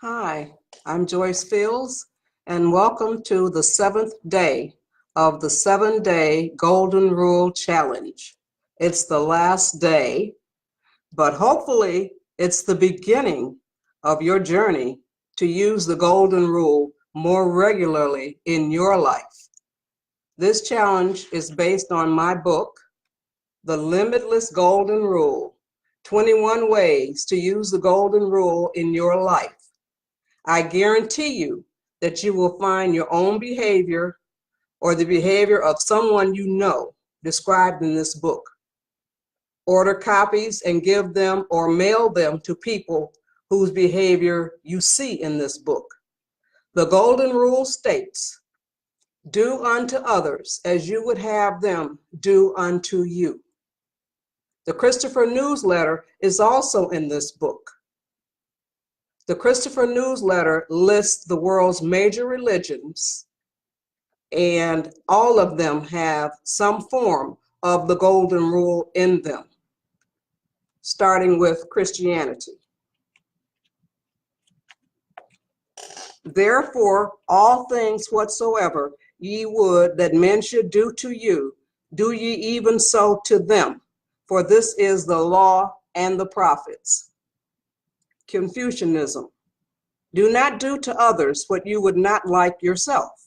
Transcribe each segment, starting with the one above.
Hi, I'm Joyce Fields, and welcome to the 7th day of the 7-day Golden Rule Challenge. It's the last day, but hopefully it's the beginning of your journey to use the Golden Rule more regularly in your life. This challenge is based on my book, The Limitless Golden Rule, 21 Ways to Use the Golden Rule in Your Life. I guarantee you that you will find your own behavior or the behavior of someone you know described in this book. Order copies and give them or mail them to people whose behavior you see in this book. The Golden Rule states, "Do unto others as you would have them do unto you." The Christopher newsletter is also in this book. The Christopher newsletter lists the world's major religions, and all of them have some form of the Golden Rule in them, starting with Christianity. "Therefore, all things whatsoever ye would that men should do to you, do ye even so to them, for this is the law and the prophets." Confucianism. "Do not do to others what you would not like yourself.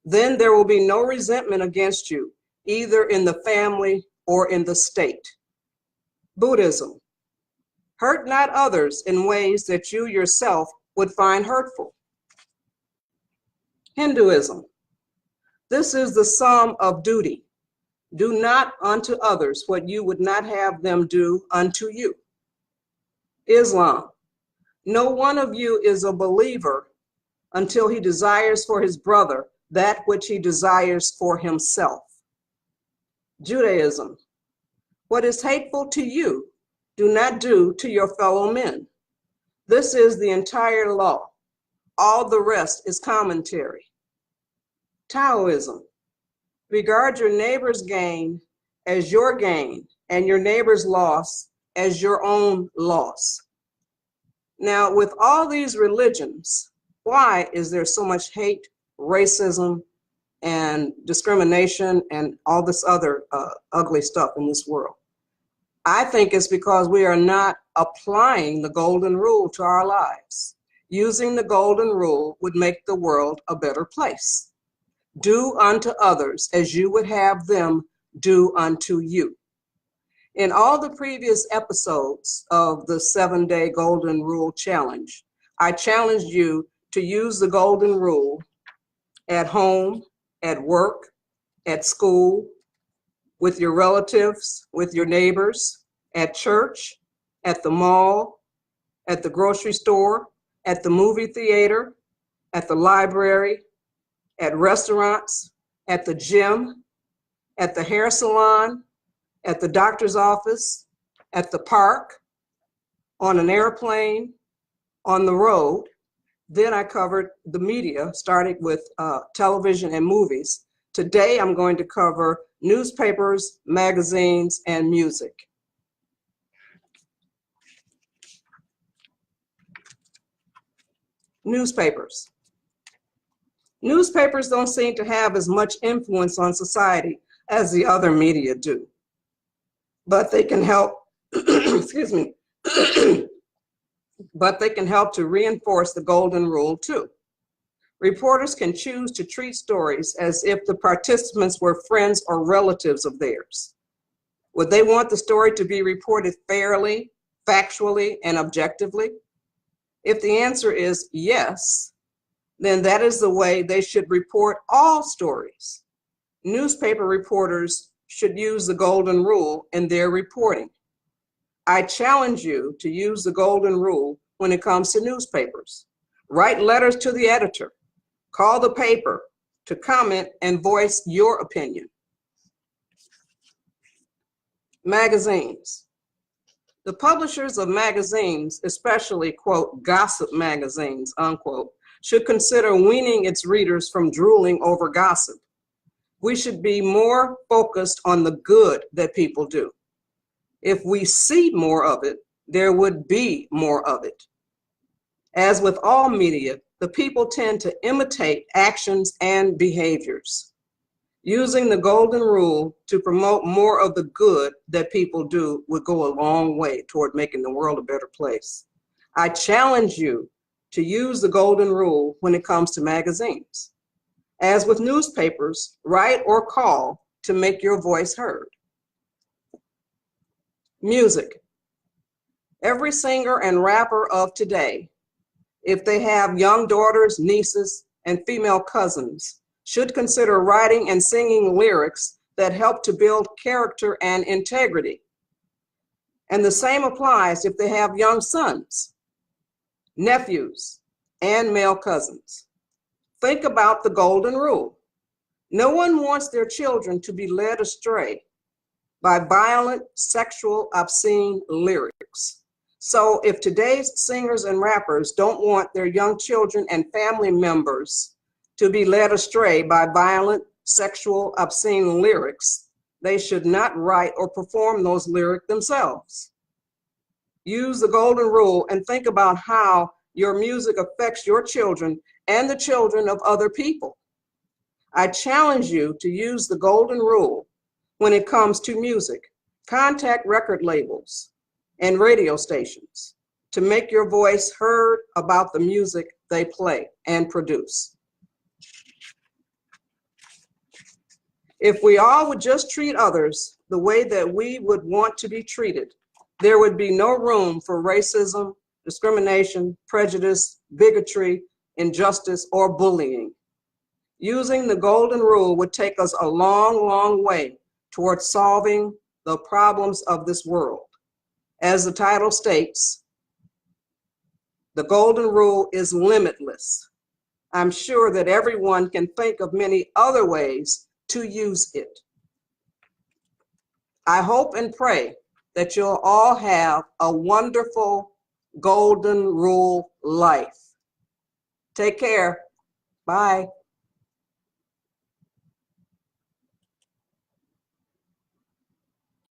Then there will be no resentment against you, either in the family or in the state." Buddhism. "Hurt not others in ways that you yourself would find hurtful." Hinduism. "This is the sum of duty. Do not unto others what you would not have them do unto you." Islam. "No one of you is a believer until he desires for his brother that which he desires for himself." Judaism. "What is hateful to you, do not do to your fellow men. This is the entire law. All the rest is commentary." Taoism. "Regard your neighbor's gain as your gain and your neighbor's loss as your own loss." Now, with all these religions, why is there so much hate, racism, and discrimination, and all this other ugly stuff in this world? I think it's because we are not applying the Golden Rule to our lives. Using the Golden Rule would make the world a better place. Do unto others as you would have them do unto you. In all the previous episodes of the 7-day Golden Rule Challenge, I challenged you to use the Golden Rule at home, at work, at school, with your relatives, with your neighbors, at church, at the mall, at the grocery store, at the movie theater, at the library, at restaurants, at the gym, at the hair salon, at the doctor's office, at the park, on an airplane, on the road. Then I covered the media, starting with television and movies. Today I'm going to cover newspapers, magazines, and music. Newspapers. Newspapers don't seem to have as much influence on society as the other media do, but they can help, excuse me, but they can help to reinforce the Golden Rule too. Reporters can choose to treat stories as if the participants were friends or relatives of theirs. Would they want the story to be reported fairly, factually, and objectively? If the answer is yes, then that is the way they should report all stories. Newspaper reporters should use the Golden Rule in their reporting. I challenge you to use the Golden Rule when it comes to newspapers. Write letters to the editor. Call the paper to comment and voice your opinion. Magazines. The publishers of magazines, especially, quote, gossip magazines, unquote, should consider weaning its readers from drooling over gossip. We should be more focused on the good that people do. If we see more of it, there would be more of it. As with all media, the people tend to imitate actions and behaviors. Using the golden rule to promote more of the good that people do would go a long way toward making the world a better place. I challenge you to use the golden rule when it comes to magazines. As with newspapers, write or call to make your voice heard. Music. Every singer and rapper of today, if they have young daughters, nieces, and female cousins, should consider writing and singing lyrics that help to build character and integrity. And the same applies if they have young sons, nephews, and male cousins. Think about the golden rule. No one wants their children to be led astray by violent, sexual, obscene lyrics. So if today's singers and rappers don't want their young children and family members to be led astray by violent, sexual, obscene lyrics, they should not write or perform those lyrics themselves. Use the golden rule and think about how your music affects your children and the children of other people. I challenge you to use the golden rule when it comes to music. Contact record labels and radio stations to make your voice heard about the music they play and produce. If we all would just treat others the way that we would want to be treated, there would be no room for racism, discrimination, prejudice, bigotry, injustice, or bullying. Using the golden rule would take us a long, long way towards solving the problems of this world. As the title states, the golden rule is limitless. I'm sure that everyone can think of many other ways to use it. I hope and pray that you'll all have a wonderful golden rule life. Take care. Bye.